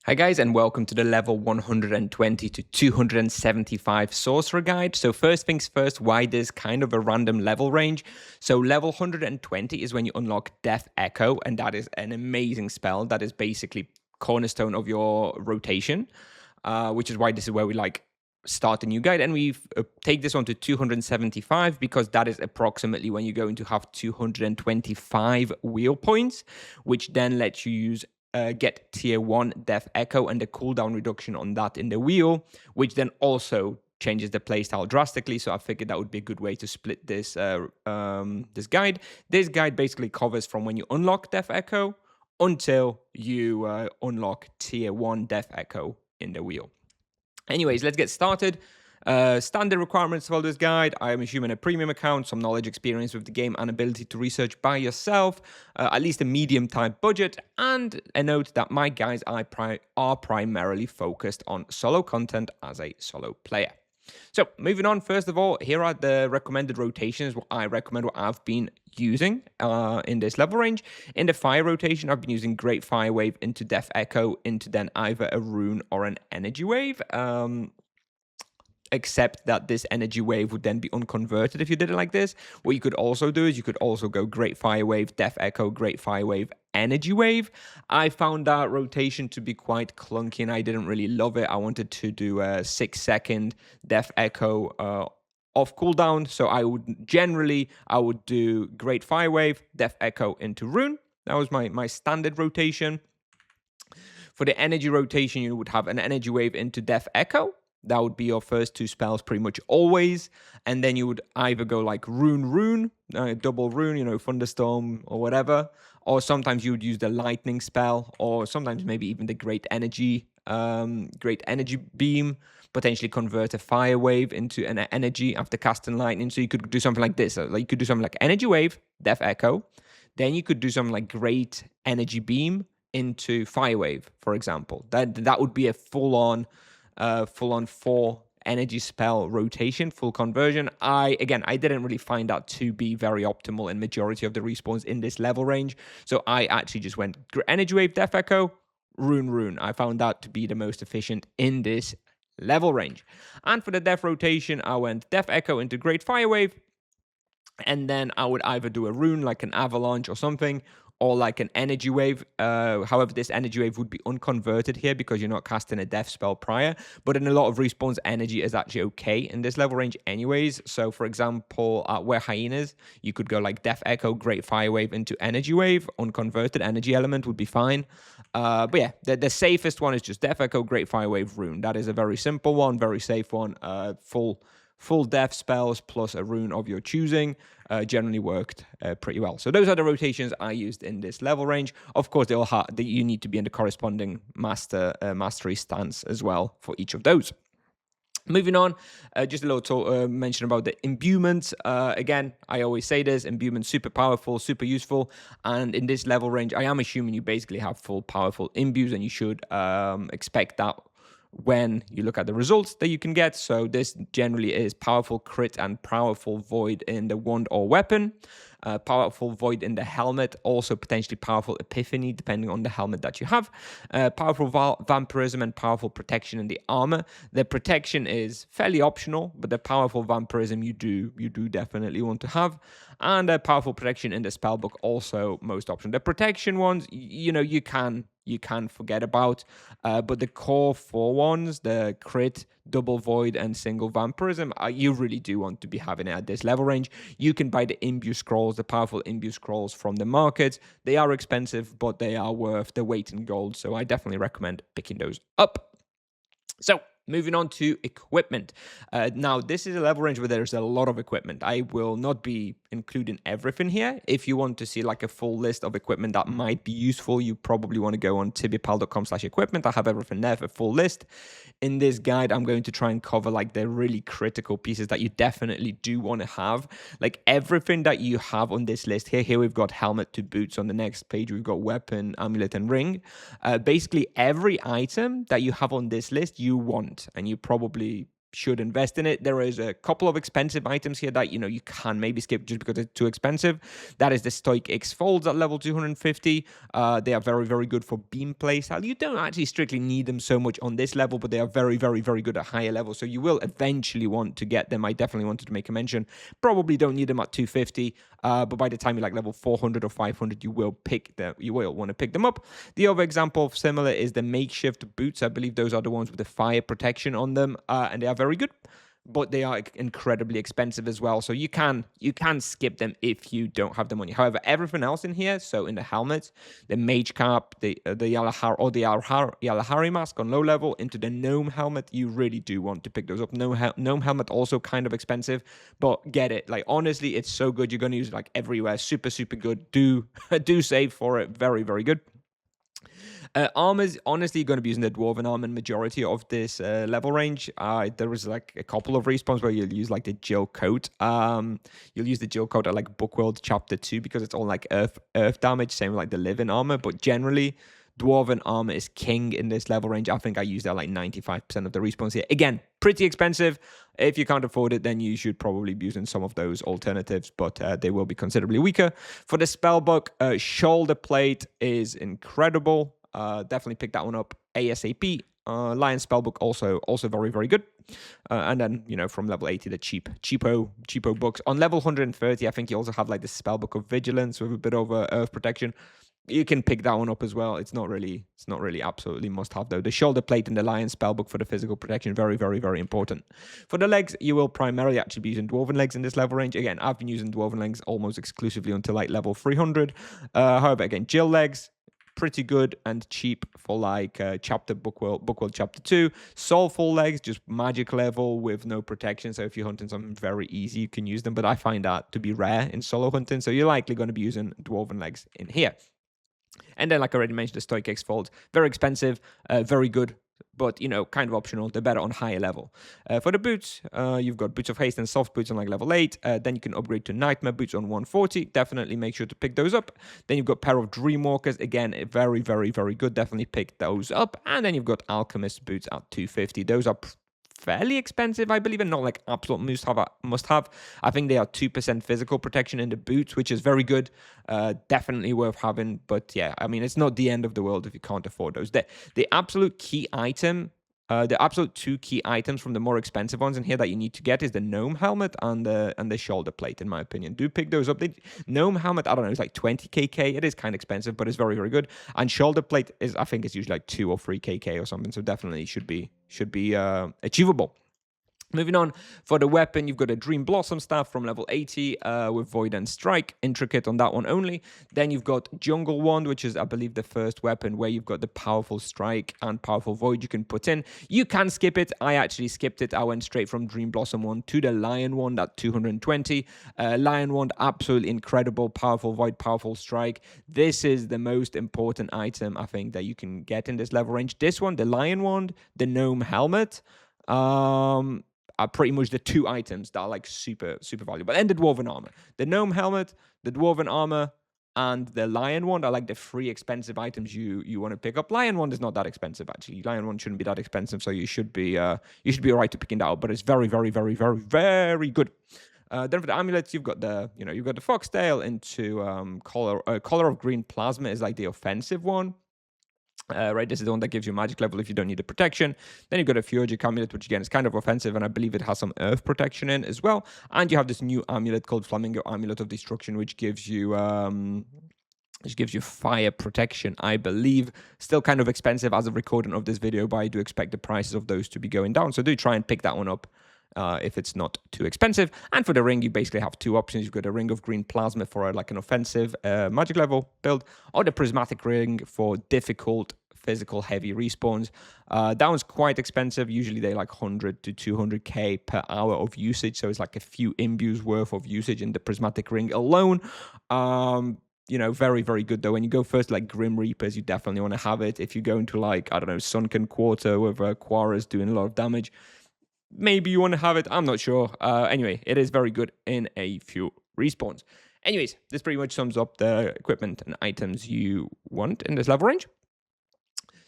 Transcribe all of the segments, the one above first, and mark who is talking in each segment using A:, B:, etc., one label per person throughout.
A: Hi guys, and welcome to the level 120 to 275 sorcerer guide. So first things first, why there's kind of a random level range. So level 120 is when you unlock Death Echo, and that is an amazing spell. That is basically cornerstone of your rotation, which is why this is where we start a new guide, and we take this one to 275 because that is approximately when you're going to have 225 wheel points, which then lets you use get tier 1 Death Echo and the cooldown reduction on that in the wheel, which then also changes the playstyle drastically. So I figured that would be a good way to split this this guide. This guide basically covers from when you unlock Death Echo until you unlock tier 1 Death Echo in the wheel. Anyways, let's get started. Standard requirements for this guide. I am assuming a premium account, some knowledge, experience with the game, and ability to research by yourself, at least a medium type budget, and a note that my guides are primarily focused on solo content as a solo player. So moving on, first of all, here are the recommended rotations. What I recommend, what I've been using in this level range. In the fire rotation, I've been using Great Fire Wave into Death Echo into then either a rune or an energy wave. Except that this energy wave would then be unconverted if you did it like this. What you could also do is you could also go Great Fire Wave, Death Echo, Great Fire Wave, Energy Wave. I found that rotation to be quite clunky and I didn't really love it. I wanted to do a 6-second Death Echo off cooldown. So I would do Great Fire Wave, Death Echo into Rune. That was my standard rotation. For the energy rotation, you would have an Energy Wave into Death Echo. That would be your first two spells pretty much always. And then you would either go like Rune, double Rune, Thunderstorm or whatever. Or sometimes you would use the Lightning spell, or sometimes maybe even the Great Energy Beam, potentially convert a Fire Wave into an energy after casting Lightning. So you could do something like this. You could do something like Energy Wave, Death Echo. Then you could do something like Great Energy Beam into Fire Wave, for example. That would be a full-on 4 energy spell rotation, full conversion. I didn't really find that to be very optimal in majority of the respawns in this level range. So I actually just went Energy Wave, Death Echo, Rune. I found that to be the most efficient in this level range. And for the Death rotation, I went Death Echo into Great Fire Wave. And then I would either do a rune like an avalanche or something, or like an energy wave. However, this energy wave would be unconverted here because you're not casting a death spell prior. But in a lot of respawns, energy is actually okay in this level range anyways. So for example, where hyenas, you could go like Death Echo, Great Fire Wave into energy wave. Unconverted energy element would be fine. But yeah, the safest one is just Death Echo, Great Fire Wave, rune. That is a very simple one, very safe one. Full death spells plus a rune of your choosing generally worked pretty well. So those are the rotations I used in this level range. Of course, you need to be in the corresponding mastery stance as well for each of those. Moving on, just a little mention about the imbuements. Again, I always say this, imbuements super powerful, super useful. And in this level range, I am assuming you basically have full powerful imbues, and you should expect that when you look at the results that you can get. So this generally is powerful crit and powerful void in the wand or weapon, powerful void in the helmet, also potentially powerful epiphany depending on the helmet that you have, powerful vampirism and powerful protection in the armor. The protection is fairly optional, but the powerful vampirism you do definitely want to have, and a powerful protection in the spellbook also most optional. The protection ones, you can forget about, but the core 4 ones, the crit, double void, and single vampirism, you really do want to be having it at this level range. You can buy the Imbue scrolls, the powerful Imbue scrolls from the market. They are expensive, but they are worth the weight in gold, so I definitely recommend picking those up. So moving on to equipment. Now, this is a level range where there's a lot of equipment. I will not be including everything here. If you want to see like a full list of equipment that might be useful, you probably want to go on TibiaPal.com/equipment. I have everything there for full list. In this guide, I'm going to try and cover like the really critical pieces that you definitely do want to have. Like everything that you have on this list here. Here we've got helmet to boots. On the next page, we've got weapon, amulet, and ring. Basically, every item that you have on this list, you want, and you probably should invest in it. There is a couple of expensive items here that, you can maybe skip just because it's too expensive. That is the Stoic X Folds at level 250. They are very, very good for beam playstyle. You don't actually strictly need them so much on this level, but they are very, very, very good at higher levels. So you will eventually want to get them. I definitely wanted to make a mention. Probably don't need them at 250, but by the time you're like level 400 or 500, you will want to pick them up. The other example of similar is the makeshift boots. I believe those are the ones with the fire protection on them, and they are very good, but they are incredibly expensive as well. So you can skip them if you don't have the money. However, everything else in here, so in the helmet, the mage cap, the Yalahari mask on low level, into the gnome helmet, you really do want to pick those up. Gnome helmet also kind of expensive, but get it. Like, honestly, it's so good. You're going to use it like everywhere. Super, super good. Do save for it. Very, very good. Armors, honestly, going to be using the Dwarven armor in majority of this level range. There is like a couple of respawns where you'll use like the Jill coat. You'll use the Jill coat at like Bookworld Chapter 2 because it's all like earth damage, same with like the living armor. But generally, Dwarven armor is king in this level range. I think I use that like 95% of the respawns here. Again, pretty expensive. If you can't afford it, then you should probably be using some of those alternatives, but they will be considerably weaker. For the spellbook, shoulder plate is incredible. Definitely pick that one up ASAP. Lion spellbook also very, very good. And then, from level 80, the cheapo books. On level 130, I think you also have like the spellbook of vigilance with a bit of earth protection. You can pick that one up as well. It's not really absolutely must have though. The shoulder plate and the lion spellbook for the physical protection, very, very, very important. For the legs, you will primarily actually be using dwarven legs in this level range. Again, I've been using dwarven legs almost exclusively until like level 300. However, again, Jill legs, pretty good and cheap for like Bookworld Chapter 2. Soulful legs, just magic level with no protection. So if you're hunting something very easy, you can use them. But I find that to be rare in solo hunting. So you're likely going to be using dwarven legs in here. And then, like I already mentioned, the Stoic X Folds, very expensive, very good, but, kind of optional. They're better on higher level. For the boots, you've got Boots of Haste and Soft Boots on like level 8. Then you can upgrade to Nightmare Boots on 140. Definitely make sure to pick those up. Then you've got Pair of Dreamwalkers. Again, very, very, very good. Definitely pick those up. And then you've got Alchemist Boots at 250. Those are fairly expensive, I believe, and not like absolute must have. I think they are 2% physical protection in the boots, which is very good. Definitely worth having. But yeah, I mean, it's not the end of the world if you can't afford those. The absolute key item, the absolute two key items from the more expensive ones in here that you need to get is the gnome helmet and the shoulder plate, in my opinion. Do pick those up. The gnome helmet, I don't know, it's like 20kk. It is kind of expensive, but it's very, very good. And shoulder plate I think it's usually like 2 or 3kk or something. So definitely should be achievable. Moving on, for the weapon, you've got a Dream Blossom Staff from level 80 with Void and Strike. Intricate on that one only. Then you've got Jungle Wand, which is, I believe, the first weapon where you've got the powerful Strike and powerful Void you can put in. You can skip it. I actually skipped it. I went straight from Dream Blossom Wand to the Lion Wand at 220. Lion Wand, absolutely incredible. Powerful Void, powerful Strike. This is the most important item, I think, that you can get in this level range. This one, the Lion Wand, the Gnome Helmet, are pretty much the two items that are like super, super valuable. And the Dwarven Armor. The Gnome Helmet, the Dwarven Armor, and the Lion Wand are like the three expensive items you want to pick up. Lion Wand is not that expensive, actually. Lion Wand shouldn't be that expensive, so you should be all right to picking that up. But it's very, very, very, very, very good. Then for the amulets, you've got the Foxtail into Collar of Green Plasma is like the offensive one. Right, this is the one that gives you magic level if you don't need the protection. Then you've got a Fjordic amulet, which again is kind of offensive, and I believe it has some earth protection in as well. And you have this new amulet called Flamingo Amulet of Destruction, which gives you fire protection, I believe. Still kind of expensive as of recording of this video, but I do expect the prices of those to be going down. So do try and pick that one up if it's not too expensive. And for the ring, you basically have two options. You've got a Ring of Green Plasma for like an offensive magic level build, or the Prismatic Ring for difficult physical heavy respawns. That one's quite expensive. Usually they like 100 to 200k per hour of usage, so it's like a few imbues worth of usage in the Prismatic Ring alone. Very, very good though. When you go first like Grim Reapers, you definitely want to have it. If you go into like, I don't know, Sunken Quarter with Quaras doing a lot of damage, maybe you want to have it. I'm not sure. Anyway, it is very good in a few respawns. Anyways, this pretty much sums up the equipment and items you want in this level range.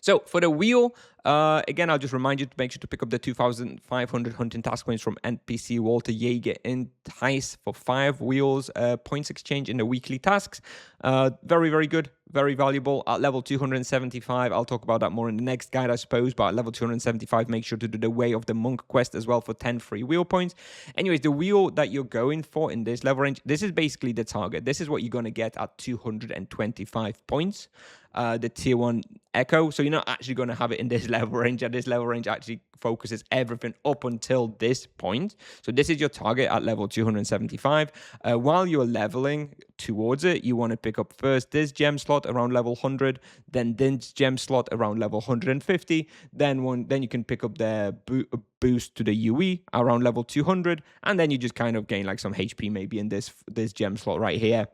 A: So for the wheel, Again, I'll just remind you to make sure to pick up the 2,500 hunting task points from NPC Walter Jaeger Entice for 5 wheels points exchange in the weekly tasks. Very, very good, very valuable. At level 275, I'll talk about that more in the next guide, I suppose, but at level 275, make sure to do the Way of the Monk quest as well for 10 free wheel points. Anyways, the wheel that you're going for in this level range, this is basically the target. This is what you're going to get at 225 points. The tier 1 Echo. So you're not actually going to have it in this level range. And this level range actually focuses everything up until this point. So this is your target at level 275. While you're leveling towards it, you want to pick up first this gem slot around level 100, then this gem slot around level 150. Then you can pick up the boost to the UE around level 200, and then you just kind of gain like some HP maybe in this gem slot right here.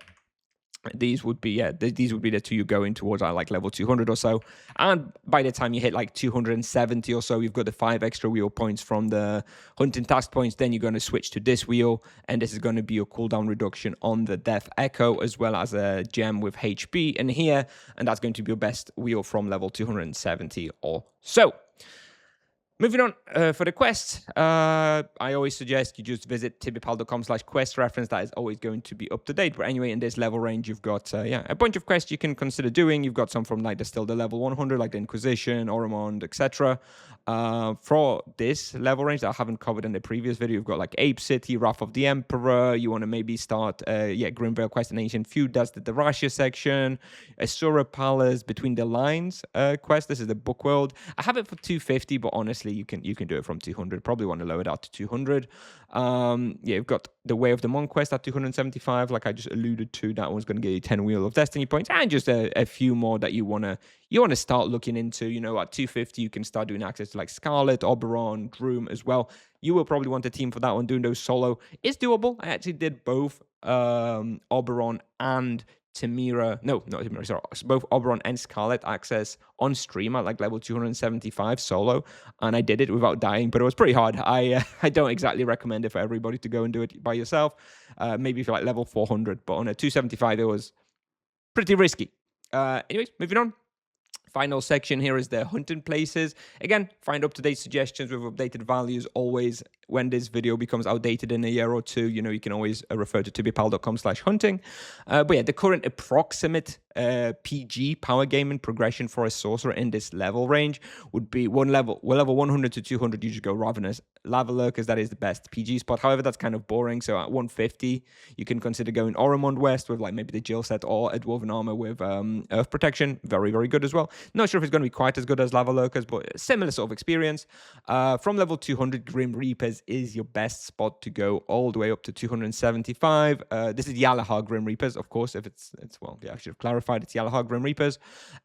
A: These would be these would be the two you go in towards like level 200 or so, and by the time you hit like 270 or so, you've got the 5 extra wheel points from the hunting task points. Then you're going to switch to this wheel, and this is going to be your cooldown reduction on the Death Echo, as well as a gem with HP in here, and that's going to be your best wheel from level 270 or so. Moving on, for the quest, I always suggest you just visit TibiaPal.com/quest reference. That is always going to be up to date. But anyway, in this level range, you've got a bunch of quests you can consider doing. You've got some from like the level 100, like the Inquisition, Oromond, etc. For this level range that I haven't covered in the previous video, you've got like Ape City, Wrath of the Emperor. You want to maybe start, Grimvale Quest and Ancient Feud. That's the Darashia section. Asura Palace, Between the Lines quest. This is the book world. I have it for 250, but honestly, you can do it from 200. Probably want to lower that to 200. You've got the Way of the Monk quest at 275, like I just alluded to. That one's going to get you 10 Wheel of Destiny points, and just a few more that you want to start looking into. At 250, you can start doing access to like Scarlet, Oberon, Droom as well. You will probably want a team for that one. Doing those solo is doable. I actually did both Oberon and Timira, no, not Timira, sorry, both Oberon and Scarlet access on stream at like level 275 solo, and I did it without dying, but it was pretty hard. I don't exactly recommend it for everybody to go and do it by yourself. Maybe if you're like level 400, but on a 275, it was pretty risky. Anyways, moving on. Final section here is the hunting places. Again, find up-to-date suggestions with updated values always. When this video becomes outdated in a year or two, you can always refer to TibiaPal.com/hunting. But yeah, the current approximate PG power gaming progression for a sorcerer in this level range would be level 100 to 200. You just go Ravenous Lava Lurkers. That is the best PG spot. However, that's kind of boring. So at 150, you can consider going Oromond West with like maybe the Jill set, or a Dwarven Armor with Earth Protection. Very, very good as well. Not sure if it's going to be quite as good as Lava Lurkers, but similar sort of experience. From level 200, Grim Reapers is your best spot to go all the way up to 275. This is Yalahar Grim Reapers, of course. If it's well, yeah, I should have clarified. It's Yalahar Grim Reapers.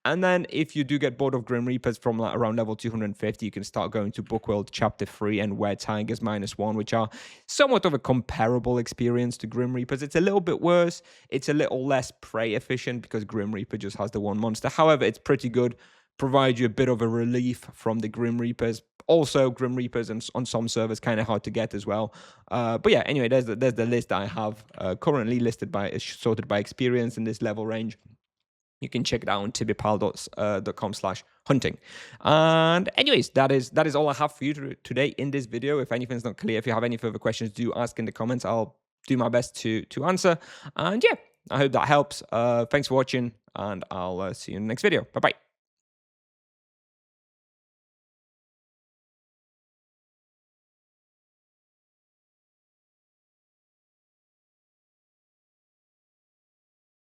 A: And then if you do get bored of Grim Reapers from like around level 250, you can start going to Bookworld Chapter 3 and Where Tigers -1, which are somewhat of a comparable experience to Grim Reapers. It's a little bit worse. It's a little less prey efficient because Grim Reaper just has the one monster. However, it's pretty good. Provide you a bit of a relief from the Grim Reapers. Also, Grim Reapers and on some servers kind of hard to get as well. But yeah, anyway, there's the list I have currently listed sorted by experience in this level range. You can check it out on TibiaPal.com/hunting. And anyways, that is all I have for you today in this video. If anything's not clear, if you have any further questions, do ask in the comments. I'll do my best to answer. And yeah, I hope that helps. Thanks for watching, and I'll see you in the next video. Bye-bye.